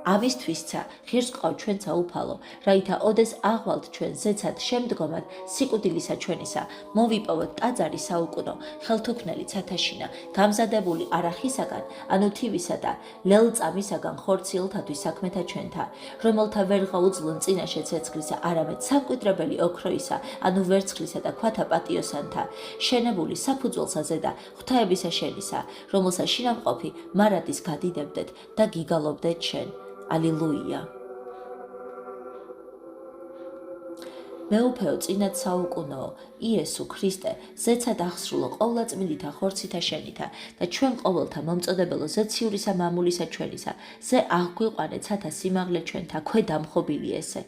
ამისთვისცა ღირს ყავ ჩვენცა უფალო, რაითა ოდეს აღვალთ ჩვენ ზეცად შემდგომად სიკვდილისა ჩვენისა, მოვიპოვოთ ტაძარი საუკუნო, ხელთუქმნელი ცათაშინა, გამზადებული არახისაგან, ანუ თივისა და ლელწამისაგან ხორციელთათვის საქმეთა ჩვენთა, რომელთა ვერღა უძლონ წინაშე ცეცხლისა, არამედ სამკვიდრებელი ოქროისა, ანუ ვერცხლისა და ქვათა პატიოსანთა, შენებული საფუძველსა ზედა ღვთაებისა შენისა, რომელსა შინამყოფი მარადის გადიდებდეთ და გიგალობდეთ შენ. ალილუია. მეუფეო წინათ საუკუნოო, იესო ქრისტე, ზეცად აღსრულო ყოვლადწმინდითა ხორცითა შენითა და ჩვენ ყოველთა მომწოდებელო ზეციურისა მამულისა ჩვენისა, ზე აღგვიყვანე ცათა სიმაღლე ჩვენთა ქვედამხობილი ესე,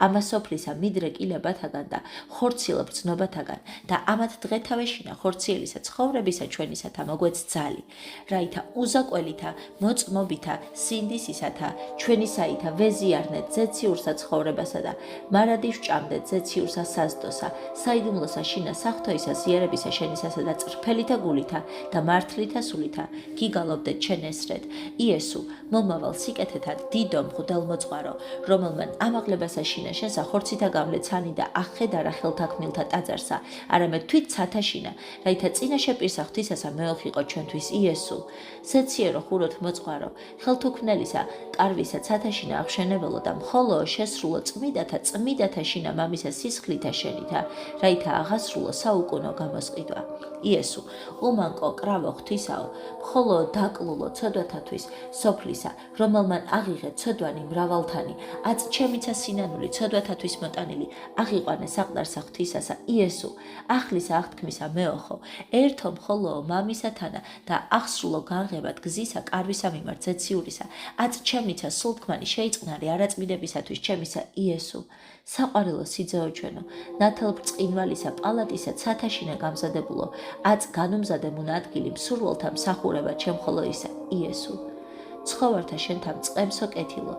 ამას სოფლისა მიდრე კილებათაგან და ხორციელ ბრძნობათაგან და ამათ დღეთავეშინა ხორციელისა ცხოვრებისა ჩვენისათა მოგვეც ძალი, რაითა უზაკველითა, მოწმობითა, სინდისისათა, ჩვენისაითა ვეზიარნეთ ზეციურსა ცხოვრებასა და მარადი ვჭამდეთ ზეციურსა ზეციურსა საზდოსა, საიდუმლოსა შინა სახთოისა, ზიარებისა შენისასა და წრფელითა გულითა და მართლითა სულითა, გიგალობდეთ შენ ესრედ. იესო, მომავალ სიკეთეთა დიდო მღვდელმოწყარო, რომელმან ამაღლებასა შინა შენსა ხორცითა გამლეცანი და აღხედარა ხელთაქმილთა ტაძარსა, არამედ თვით ცათაშინა, რაითა წინაშე პირსა ღვთისასა მეოხიყო ჩვენთვის იესო. სეციერო ხუროთ მოწყარო, ხელთუქმნელისა, კარვისა ცათაშინა აღშენებელო და მხოლოო შესრულო წმიდათა შინა მამისა სისხლითა შენითა, რაითა აღასრულო საუკუნო გამოსყიდვა. იესო, უმანკო კრავო ღვთისაო, მხოლოო დაკლულო ცოდვათათვის სოფლისა, რომელმან აღიღე ცოდვანი მრავალთანი, აც ჩემიცა სინანული ცოდვათათვის მოტანილი, აღიყვანე საყდარსა ღვთისასა, იესო, აღლისა აღთქმისა მეოხო, ერთო მხოლოო მამისათანა და აღსრულო განღებად გზისა კარვისა მიმართ ზეციურისა, აც ჩემიცა სულთქმანი შეიწყნარი არაწმიდებისათვის ჩემისა იესო, საყვარელო სიძეო ჩვენო, ნათელბრწყინვალისა პალატისა ცათაშინა გამზადებულო, აც განუმზადებუნა ადგილი მსურველთა მსახურება ჩემ ხოლო ისა იესო. ცხოვართა შენთან წყემსო კეთილო,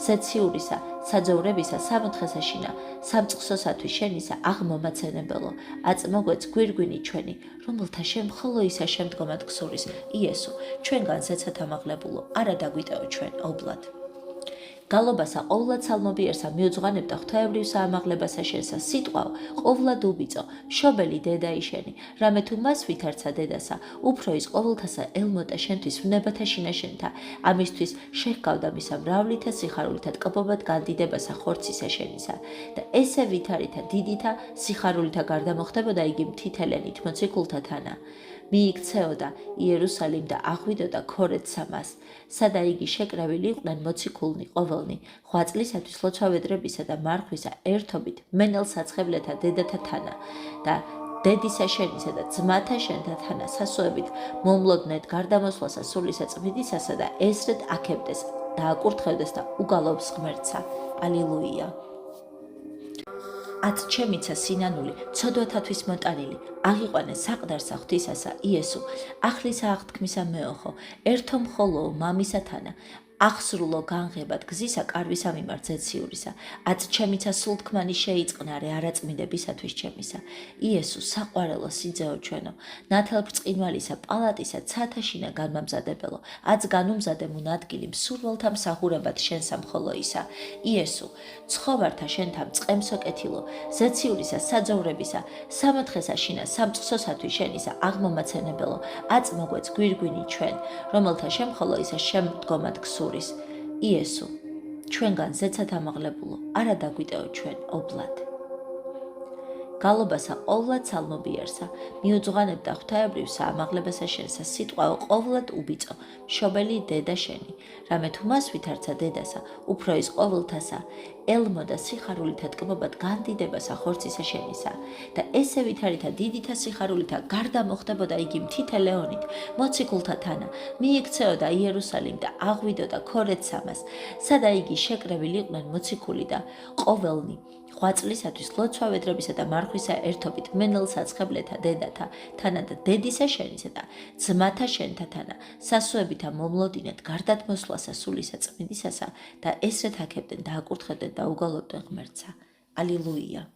ზეციურისა, საძოვრებისა სამოთხესაშინა, სამწყსოსათვის შენისა აღმომაცენებელო, აც მოგვეც გვირგვინი ჩვენი, რომელთა შენ მხოლო ისა შემდგომად გსურის, იესო, ჩვენგან ზეცად ამაღლებულო, არა დაგვიტეო ჩვენ ობლად. გალობასა ყოვლად სალმობიერსა მიუძღვანებდა ღვთაებრივსა ამაღლებასა შენსა სიტყვაო, ყოვლად უბიწო, მშობელი დედა იშენი, რამე თუ მას ვითარცა დედასა, უფრო ის ყოვლთასა ელმოტა შენთვის ვნებათა შინა შენთა, ამისთვის შეჰგავდა მისა მრავლითა სიხარულითა ტკბობად განდიდებასა ხორცისა შენისა და ესე ვითარითა დიდითა სიხარულითა გარდა მოხდებოდა იგი მთითელენით მოციქულთა თანა. მიიქცეოდა იერუსალიმ და აღვიდოდა ქორეცსა მას, სადა იგი შეკრებილი იყვნენ მოციქულნი ყოველნი, ღვაწლისათვის ლოცვავედრებისა და მარხვისა ერთობით მენელ საცხებლეთა დედათა თანა და დედისა შენისა და ძმათა შენთა თანა სასოებით მომლოდნეთ გარდამოსვლასა სულისა წმინდისასა და ესრედ აქებდეს და აკურთხევდეს და უგალობს ღმერთსა. ალილუია. აც ჩემიცა სინანული, ცოდვათათვის მოტანილი, აღიყვანე საყდარსა ღვთისასა, იესო, აღლისა აღთქმისა მეოხო, ერთო მხოლოო მამისათანა, აღსრულო განღებად გზისა კარვისა მიმართ ზეციურისა, აც ჩემიცა სულთქმანი შეიწყნარე არაწმიდებისათვის ჩემისა. იესო, საყვარელო სიძეო ჩვენო, ნათელბრწყინვალისა პალატისა ცათაშინა განმამზადებელო, აც განუმზადებუნა ადგილი მსურველთა მსახურებად შენსა მხოლო ისა. იესო, ცხოვართა შენთა მწყემსო კეთილო, ზეციურისა საძოვრებისა, სამოთხესა შინა სამწყსოსათვის შენისა აღმომაცენებელო, აც მოგვეც გვირგვინი ჩვენ, რომელთა შენ მხოლო ისა შემდგომად გსურის. იესო, ჩვენგან ზეცად ამაღლებულო, არა დაგვიტეო ჩვენ ობლად. გალობასა ყოვლად სალმობიერსა, მიუძღვანებდა ღვთაებრივსა ამაღლებასა შენსა სიტყვაო ყოვლად უბიწო, მშობელი დედა შენი, რამე თუ მას ვითარცა დედასა, უფრო ის ყოვლთასა, ელმოდა სიხარულითა ტკბობად განდიდებასა ხორცისა შენისა და ესე ვითარითა დიდითა სიხარულითა გარდა მოხდებოდა იგი მთითელეონით, მოციქულთა თანა, მიიქცეოდა იერუსალიმ და აღვიდოდა ქორეცსა მას, სადა იგი შეკრებილი იყვნენ მოციქული და ყოველნი, ღვაწლისათვის ლოცვავედრებისა და მარხვისა ერთობით მენელ საცხებლეთა დედათა თანა და დედისა შენისა და ძმათა შენთა თანა, სასოებითა მომლოდინეთ გარდად მოსვლასა სულისა წმინდისასა და ესრეთ აქებდნენ და აკურთხებდნენ და უგალობდნენ ღმერთსა. ალილუია.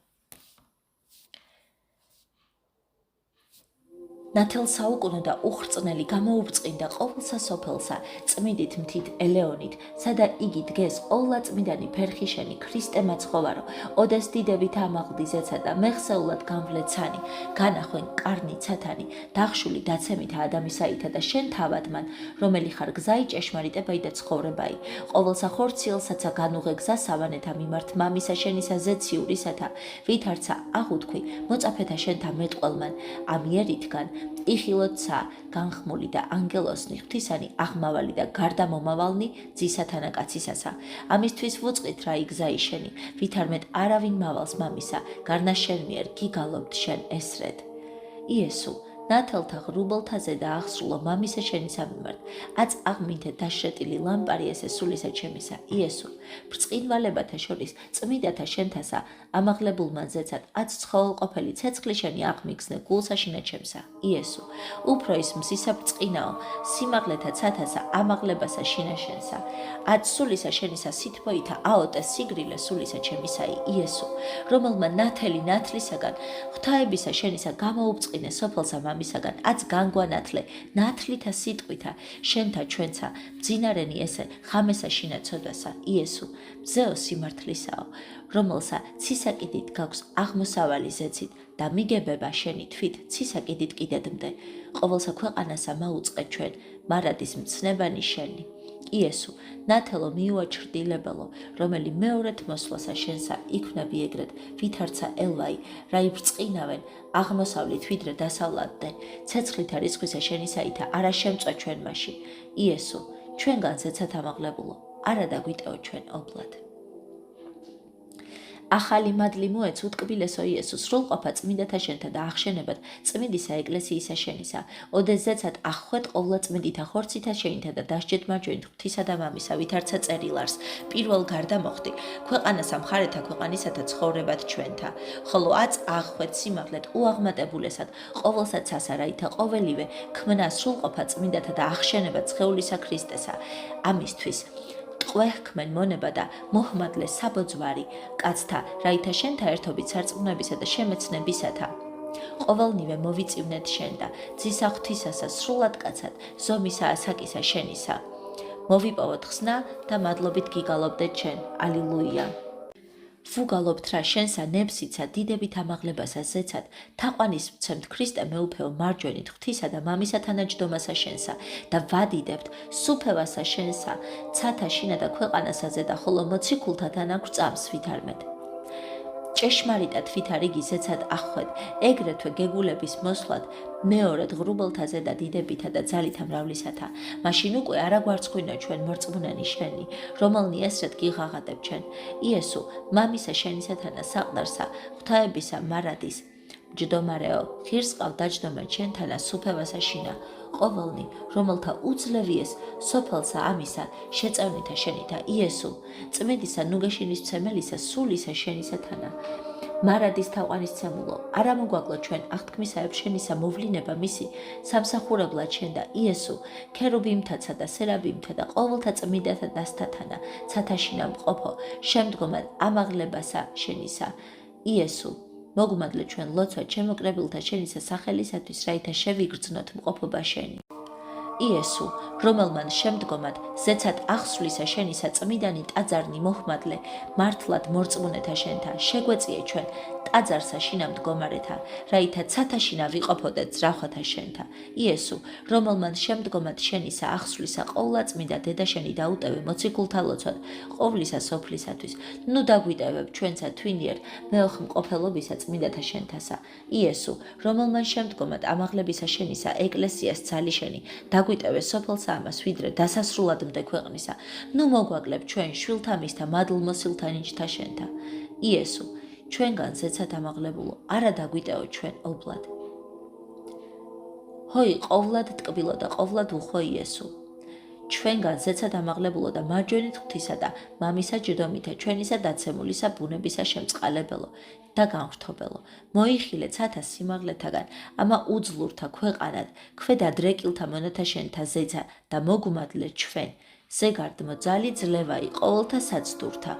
ნათელ საუკუნო და უხრწნელი გამოუბრწყინდა ყოვლსა სოფელსა წმიდით მთით ელეონით, სადა იგი დგეს ყოვლადწმიდანი ფერხიშენი ქრისტე მაცხოვარო, ოდეს დიდებით ამაღლდი ზეცა და მეხსეულად გამვლეცანი, განახვენ კარნი ცათანი, დახშული დაცემითა ადამიანსაითა და შენ თავად მან, რომელი ხარ გზაი ჭეშმარიტებაი და ცხოვრებაი, ყოველსა ხორციელსაცა განუღე გზა სავანეთა მიმართ მამისა შენისა ზეციურისათა, ვითარცა აღუთქვი მოწაფეთა შენთა მეტყველმან, ამიერითგან იხილოცა განხმული და ანგელოსნი ღვთისანი აღმავალი და გარდამომავალნი ძისათანა კაცისასა. ამისთვის ვუწყით რა იგზაი შენი, ვითარმეთ არავინ მავალს მამისა, გარნა შენ მიერ გიგალობთ შენ ესრედ. იესო, ნათელთა ღრუბელთაზე და აღსრულო მამისა შენისა მიმართ, აც აღმინთე დაშრეტილი ლამპარი ესე სულისა ჩემისა, იესო, ბრწყინვალებათა შორის წმიდათა შენთასა, ამაღლებულმა ზეცად, აც ცხოველყოფელი ცეცხლი შენი აღმიგზნე გულსაშინა ჩემსა, იესო, უფრო ის მზისა ბრწყინაო, სიმაღლეთა ცათასა, ამაღლებასა შინა შენსა, აც სულისა შენისა სითბოითა აოტე სიგრილე სულისა ჩემისაი, იესო, რომელმა ნათელი ნათლისაგან, ღვთაებისა შენისა გამოუბრწყინე სოფელსა მამისაგან, აც განგვანათლე, ნათლითა სიტყვითა, შენთა ჩვენცა, მძინარენი ესე, ხამესა შინა ცოდვასა, იესო, მზეო სიმართლისაო, რომელსა ცისაკიდით გაქვს აღმოსავალი ზეცით და მიგებება შენი თვით ცისაკიდით კიდედმდე, ყოველსა ქვეყანასა მაუწყე ჩვენ, მარადის მცნებანი შენი. იესო, ნათელო მიუაჩრდილებელო, რომელი მეორედ მოსვლასა შენსა იქვნები ეგრეთ, ვითარცა ელვაი, რა იბრწყინავენ, აღმოსავლით ვიდრე დასავლათდე, ცეცხლითა რისხვისა შენისაითა არა შემწვა ჩვენმაში. იესო, ჩვენგან ზეცად ამაღლებულო, არა დაგვიტეო ჩვენ ობლად. ახალი მადლი მოეც უტკბილესო იესო, სრულყოფა წმინდათა შენთა და აღშენებად წმინდისა ეკლესიისა შენისა, ოდესზეცად აღხვეთ ყოვლა წმინდითა ხორცითა შენითა და დასჯეთ მარჯვენით ღვთისა და მამისა, ვითარცა წერილარს, პირველ გარდა მოხდი, ქვეყანასა მხარეთა ქვეყანისათა ცხოვრებად ჩვენთა, ხოლო აც აღხვეთ სიმაღლეთ უაღმატებულესად, ყოველსა ცასა, რაითა ყოველივე ქმნა სრულყოფა წმინდათა და აღშენებად სხეულისა ქრისტესა, ამისთვის ტყვეჰქმენ მონება და მოჰმადლე საბოძვარი კაცთა, რაითა შენთა ერთობით სარწმუნოებისა და შემეცნებისათა. ყოველნივე მოვიწივნეთ შენ და ძისა ღვთისასა სრულად კაცად, ზომისა ასაკისა შენისა. მოვიპოვოთ ხსნა და მადლობით გიგალობდეთ შენ. ალილუია. ვუგალობთ რა შენსა ნებსიცა დიდებით ამაღლებასა ზეცად, თაყვანის ვცემთ ქრისტე მეუფეო მარჯვენით ღვთისა და მამისა თანაჯდომასა შენსა და ვადიდებთ სუფევასა შენსა, ცათა შინა და ქვეყანასაზე და ხოლო მოციქულთა თანაგვწამს ვითარმეთ. ჭეშმარიტად ვითარიგი ზეცად აღხვედ, ეგრეთვე გეგულების მოსვლად მეორედ ღრუბელთაზე და დიდებითა და ძალითა მრავლისათა, მაშინ უკვე არა გვარცხვინა ჩვენ მორწმუნენი შენი, რომელნი ესრეთ გიღაღადებ ჩვენ, იესო, მამისა შენისათანა საყდარსა, ღვთაებისა მარადის, ჯდომარეო, ღირსყავ დაჯდომა ჩვენთანა სუფევასა შინა, ყოველნი, რომელთა უძლევიეს სოფელსა ამისა, შეწევნითა შენითა, იესო, წმედისა ნუგეშინის მცემელისა სულისა შენისათანა, მარადის თაყვანისცემულო, არა მოგვაკლო ჩვენ აღთქმისაებ შენისა მოვლინება მისი, სამსახურებლად შენ და იესო, ქერუბიმთაცა და სერაბიმთა და ყოველთა წმინდათა დასთათანა, ცათაშინა მყოფო, შემდგომად ამაღლებასა შენისა, იესო, მოგმადლე ჩვენ ლოცვა ჩემოკრებილთა შენისა სახელისათვის, რაითა შევიგრძნოთ მყოფობა შენი. იესო, რომელმან შემდგომად ზეცად აღსვლისა შენისა წმიდანი ტაძარნი მოჰმადლე, მართლად მორწმუნეთა შენთა, შეგვეწიე ჩვენ ტაძარსა შინა მდგომარეთა, რაითა ცათაშინა ვიყოფოდეთ ძრახვათა შენთა. იესო, რომელმან შემდგომად შენისა აღსვლისა ყოვლა წმინდა დედა შენი დაუტევე მოციქულთა ლოცვად, ყოვლისა სოფლისათვის, ნუ დაგვიტევებ ჩვენცა თვინიერ მეოხმყოფელობისა წმინდათა შენთასა. იესო, რომელმან შემდგომად ამაღლებისა შენისა ეკლესიას ძალი შენი დაგვიტევე სოფელსა ამას ვიდრე დასასრულადმდე ქვეყნისა, ნუ მოგვაკლებ ჩვენ შვილთა მისთა მადლმოსილთა ნიჭთა შენთა. იესო, ჩვენგან ზეცად ამაღლებულო, არა დაგვიტეო ჩვენ ობლად. ჰოი ყოვლად ტკბილო და ყოვლად უხო იესო. ჩვენგან ზეცად ამაღლებულო და მარჯვენით ღვთისა და მამისა ჯდომითა ჩვენისა დაცემულისა ბუნებისა შემწყალებელო და განხრთობელო. მოიხილე ცათა სიმაღლეთაგან, ამა უძლურთა ქვეყანად, ქვედა დრეკილთა მონათა შენთა ზეცა და მოგუმადლე ჩვენ. ზეგარდ მოძალი ძლევაი ყოველთა საცდურთა,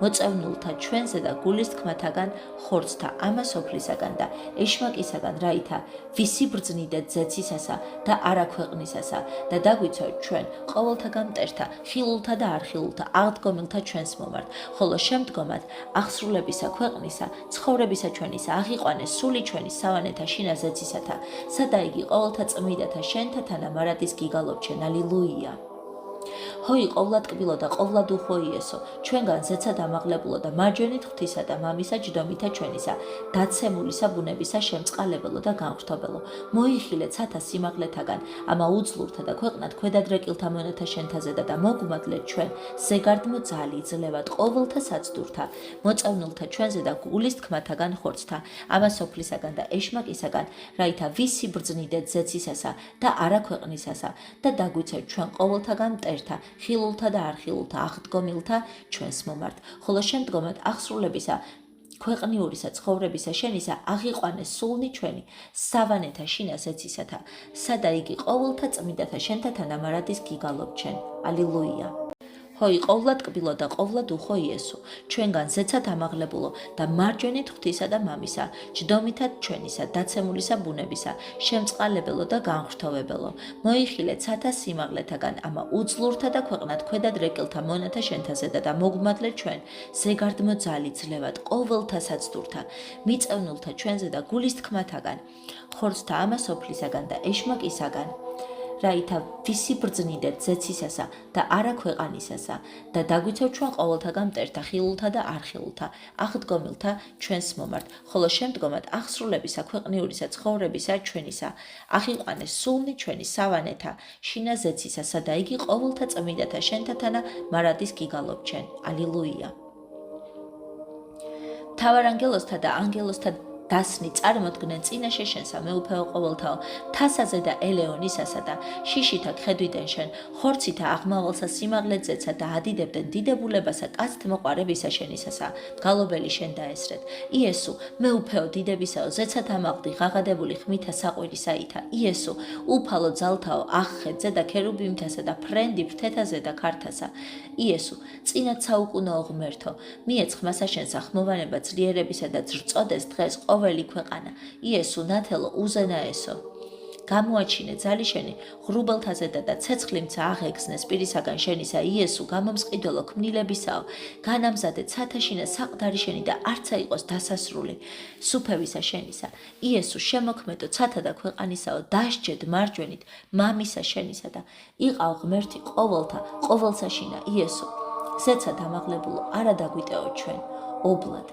მოწევნულთა ჩვენზე და გულის თქმათაგან ხორცთა ამა სოფლისაგან და ეშმაკისაგან, რაითა ვისი ბრძნიდეთ ზეცისასა და არა ქვეყნისასა და დაგვიცოთ ჩვენ ყოველთაგან მტერთა, ხილულთა და არხილულთა აღდგომილთა ჩვენს მომართ, ხოლო შემდგომად აღსრულებისა ქვეყნისა, ცხოვრებისა ჩვენისა აღიყვანეს სული ჩვენი სავანეთა შინა ზეცისათა, სადა იგი ყოველთა წმინდათა შენთა თანა მარადის გიგალობ ჩვენ, ალილუია. ჰოი ყოვლატკბილო და ყოვლადუხო იესო, ჩვენგან ზეცა დამაღლებულო და მარჯვენით ღვთისა და მამისა ჯდომითა ჩვენისა, დაცემულისა ბუნებისა შემწყალებელო და განხრთობელო, მოიხილე ცათა სიმაღლეთაგან, ამა უძლურთა და ქვეყნად ქვედადრეკილთა მონათა შენთაზედა და მოგუმადლეთ ჩვენ, ზეგარდმო ძალი ძლევად ყოველთა საცდურთა, მოწევნილთა ჩვენზე და გულის თქმათაგან ხორცთა, ამა სოფლისაგან და ეშმაკისაგან, რაითა ვისი ბრძნიდეთ ზეცისასა და არა ქვეყნისასა და დაგვიცევ ჩვენ ყოველთაგან მტერთა, ხილულთა და არხილულთა, აღდგომილთა ჩვენს მომართ, ხოლო შემდგომად აღსრულებისა ქვეყნიურისა ცხოვრებისა შენისა აღიყვანეს სულნი ჩვენი, სავანეთა შინა ზეცისათა, სადა იგი ყოველთა წმინდათა შენთა თანამარადის გიგალობ ჩვენ. ალილუია. ჰოი ყოვლატკბილო და ყოვლადუხო იესო, ჩვენგან ზეცა დამაღლებულო და მარჯვენით ღვთისა და მამისა, ჯდომითად ჩვენისა, დაცემულისა ბუნებისა, შემწყალებელო და განხრთოვებელო, მოიხილე ცათა სიმაღლეთაგან, ამა უძლურთა და ქვეყნად ქვედადრეკილთა მონათა შენთაზედა და მოგუმადლე ჩვენ, ზეგარდმო ძალი ძლევად ყოველთა საცდურთა, მიწევნულთა ჩვენზე და გულის თქმათაგან, ხორცთა ამა სოფლისაგან და ეშმაკისაგან, რაითა ვისი ბრძნიდეთ ზეცისასა და არა ქვეყანისასა და დაგვიცევ ჩვენ ყოველთაგან მტერთა, ხილულთა და არხილულთა, აღდგომილთა ჩვენს მომართ, ხოლო შემდგომად აღსრულებისა ქვეყნიურისა ცხოვრებისა ჩვენისა, აღიყვანეს სულნი ჩვენი სავანეთა შინა ზეცისა, სადა იგი ყოველთა წმინდათა შენთა თანა მარადის გიგალობ ჩვენ. ალილუია. მთავარ ანგელოზთა და ანგელოზთა დასნი წარმოდგნენ წინაშე შენსა მეუფეო ყოველთაო, თასაზე და ელეონისასა და შიშითა ხედვიდან შენ, ხორცითა აღმავალსა სიმაღლეძეცა და ადიდებდნენ დიდებულებასა კაცთ მოყარებისა შენისასა, გალობელი შენ დაესრეთ. იესო, მეუფეო დიდებისაო, ზეცათ ამაღდი ღაღადებული ხმითა საყვირისაითა, იესო, უფალო ძალთაო, აღხედზე და ქერუბიმთასა და ფრენდი ფრთეთაზე და ქართასა, იესო, წინათ საუკუნოო ღმერთო, მიეცხმასა შენსა ხმოვანება ძლიერებისა და ძრწოდეს დღეს ყოველი ქვეყანა, იესო ნათელო უზენაესო. გამოაჩინე ძალი შენი ღრუბელთაზედა და ცეცხლიმცა აღეგზნეს პირისაგან შენისა, იესო გამომსყიდველო ქმნილებისაო, განამზადე ცათაშინა საყდარი შენი და არცა იყოს დასასრული სუფევისა შენისა, იესო შემოქმედო ცათა და ქვეყანისაო, დასჯედ მარჯვენით მამისა შენისა და იყავ ღმერთი ყოველთა ყოველსაშინა, იესო ზეცა დამაღლებულო არა დაგვიტეო ჩვენ ობლად.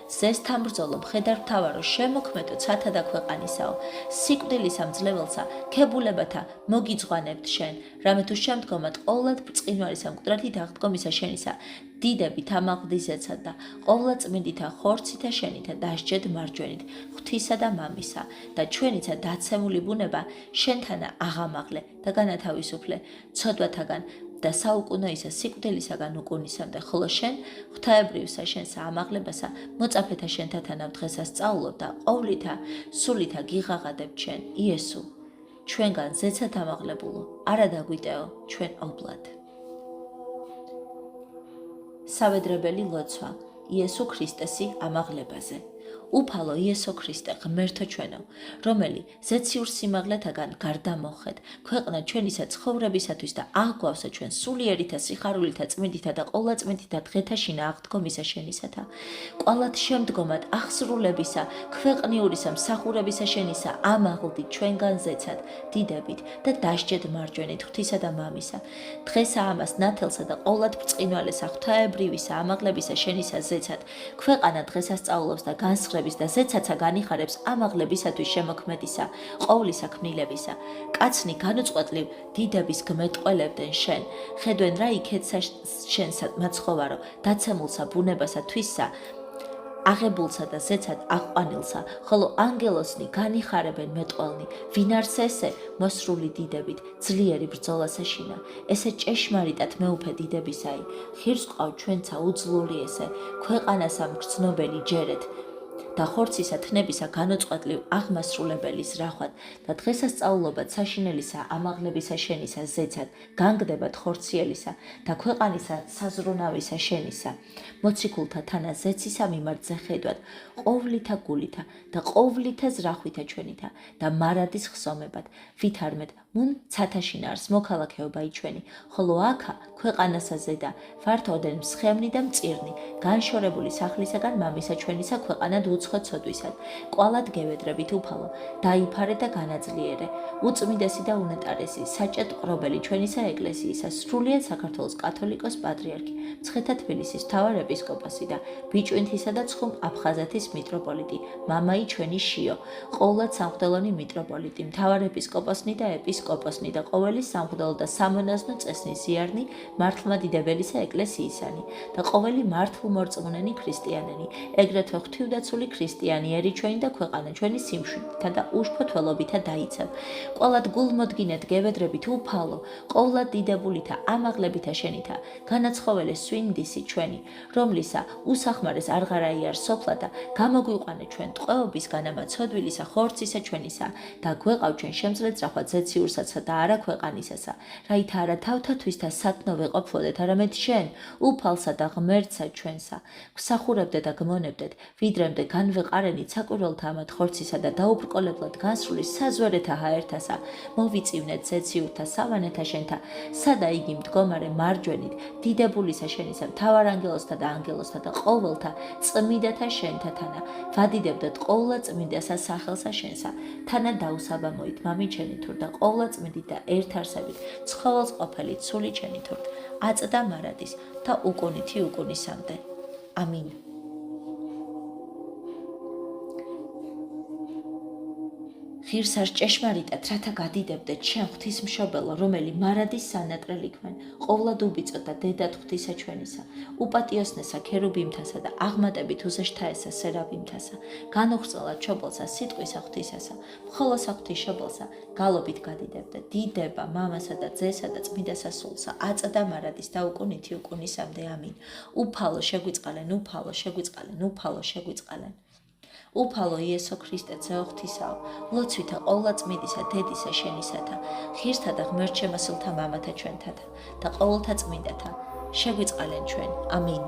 ზესთან ბრძოლო მხედარ მთავარო შემოქმედო ცათა და ქვეყანისაო, სიკვდილის ამძლეველსა ქებულებათა მოგიძღვანებთ შენ, რამე თუ შემდგომად ყოვლად ბრწყინვალისა მკვდრათით აღდგომისა შენისა, დიდებით ამაღლდიზეცა და ყოვლადწმინდითა ხორცითა შენითა დასჯედ მარჯვენით ღვთისა და მამისა და ჩვენიცა დაცემული ბუნება შენთანა აღამაღლე და განათავისუფლე ცოდვათაგან და საუკუნოისა სიკვდილისაგან უკუნისამდე, ხოლო შენ ღვთაებრივსა შენსა ამაღლებასა მოწაფეთა შენთა თანავ დღესას სწავლობ და ყოვლითა სულითა გიღაღადებ ჩვენ, იესო, ჩვენგან ზეცათ ამაღლებულო, არა დაგვიტეო ჩვენ ობლად. სავედრებელი ლოცვა იესო ქრისტესი ამაღლებაზე. უფალო იესო ქრისტე, ღმერთო ჩვენო, რომელი ზეციურ სიმაღლეთაგან გარდამოხეთ, ქვეყნა ჩვენისა ცხოვრებისათვის და აღგვავსა ჩვენ სულიერითა, სიხარულითა, წმინდითა და ყოვლადწმინდითა დღეთა შინა აღდგომისა შენისათა, კვალად შემდგომად აღსრულებისა, ქვეყნიურისა, მსახურებისა შენისა, ამაღლდი ჩვენგან ზეცად, დიდებით და დასჯედ მარჯვენით ღვთისა და მამისა. დღესა ამას ნათელსა და ყოვლად ბრწყინვალესა ღვთაებრივისა ამაღლებისა შენისა ზეცად, ქვეყანა დღესასწაულობს და განსხრებს და ზეცაცა განიხარებს ამაღლებისათვის შემოქმედისა, ყოვლისა ქმნილებისა. კაცნი განუწყვეტლივ დიდების გმეტყველებდნენ შენ, ხედვენ რა იქეცა შენსა მაცხოვარო, დაცემულსა ბუნებასა თვისსა, აღებულსა და ზეცად აღყვანილსა, ხოლო ანგელოსნი განიხარებენ მეტყველნი, ვინ არს ესე მოსრული დიდებით, ძლიერი ბრძოლასაშინა, ესე ჭეშმარიტად მეუფე დიდებისაი, ხირს ყავ ჩვენცა უძლური ესე, ქვეყანასა მგრძნობელი ჯერეთ, და ხორცისა თნებისა განუწყვეტლივ აღმასრულებელის რახვად და დღესასწაულობად საშინელისა ამაღლებისა შენისა ზეცად განგდებათ ხორციელისა და ქვეყანისა საზრუნავისა შენისა მოციქულთა თანა ზეცისა მიმართზე ხედვად ყოვლითა გულითა და ყოვლითა ზრახვითა ჩვენითა და მარადის ხსომებად ვითარმეთ მუნ ცათაშინარს მოქალაქეობა იჩვენი, ხოლო აქა ქვეყანასაზე და ფართოდენ მსხემნი და მწირნი, განშორებული სახლისაგან მამისა ჩვენისა ქვეყანად უცხო ცოდვისად, კვალად გევედრებით უფალო, დაიფარე და განაძლიერე, უწმიდესი და უნეტარესი, საჭეთ ყრობელი ჩვენისა ეკლესიისა, სრულიად საქართველოს კათოლიკოს პატრიარქი, მცხეთა თბილისის მთავარ ეპისკოპოსი და ბიჭვინთისა და ცხუმ აფხაზეთის მიტროპოლიტი, მამაი ჩვენი შიო, ყოვლად სამღვდელონი მიტროპოლიტი, მთავარ ეპისკოპოსნი და ეპისკოპოსნი და ყოველი სამღვდელო და სამონაზნო წესნის ზიარნი, მართლმადიდებელისა ეკლესიისანი და ყოველი მართლმორწმუნენი ქრისტიანენი, ეგრეთვე ღვთივდაცული ქრისტიანიერი ჩვენი და ქვეყანა ჩვენი სიმშვიდითა და უშფოთველობითა დაიცავ. ყველად გულმოდგინეთ გევედრებით უფალო, ყოვლად დიდებულითა ამაღლებითა შენითა, განაცხოველეს სვინდისი ჩვენი, რომლისა უსახმარეს არღარაიარ სოფლა და გამოგვიყვანე ჩვენ ტყვეობის განამა ცოდვილისა ხორცისა ჩვენისა და გვეყავ ჩვენ შემძლე ძრახვა ზეციურსაცა და არა ქვეყანისასა, რაით არა თავთათვის და სათნო ვეყოფლოდეთ, არამედ შენ უფალსა და ღმერთსა ჩვენსა, გვსახურებდე და გმონებდეთ, ვიდრემდე განვეყარენით საკვირველთა ამათ ხორცისა და დაუბრკოლებლად განსრული საზვერეთა ჰაერთასა, მოვიწივნეთ ზეციურთა სავანეთა შენთა, სადა იგი მდგომარე მარჯვენით, დიდებულისა შენისა მთავარ ანგელოსთა და ანგელოსთა და ყოველთა წმიდათა შენთა თანა, ვადიდებდეთ ყოვლა წმიდასა სახელსა შენსა, თანა დაუსაბამოით მამიჩენი თურ და ყოვლა წმიდით და ერთარსებით, ცხოველს ყოფილით სული ჩენი თურთ, აწდა მარადის და უკუნითი უკუნისამდე. ამინ. ღირსარს ჭეშმარიტად, რათა გადიდებდეთ შენ ღვთისმშობელო, რომელი მარადის სანატრელი ქვენ, ყოვლად უბიწო და დედად ღვთისა ჩვენისა, უპატიოსნესა ქერუბიმთასა და აღმატებით უზეშთაესა სერაბიმთასა, განუხრწელად ჩობელსა სიტყვისა ღვთისასა, მხოლოსა ღვთისმშობელსა, გალობით გადიდებდეთ, დიდება, მამასა და ძესა და წმიდასა სულსა, აწდა მარადის და უკუნითი უკუნისამდე. ამინ. უფალო შეგვიწყალენ, უფალო შეგვიწყალენ, უფალო შეგვიწყალენ. უფალო იესო ქრისტე ძეო ღვთისაო, ლოცვითა ყოვლა წმიდისა დედისა შენისათა, ღირსთა და ღმერთ შემოსულთა მამათა ჩვენთათა და ყოველთა წმინდათა, შეგვიწყალენ ჩვენ. ამინ.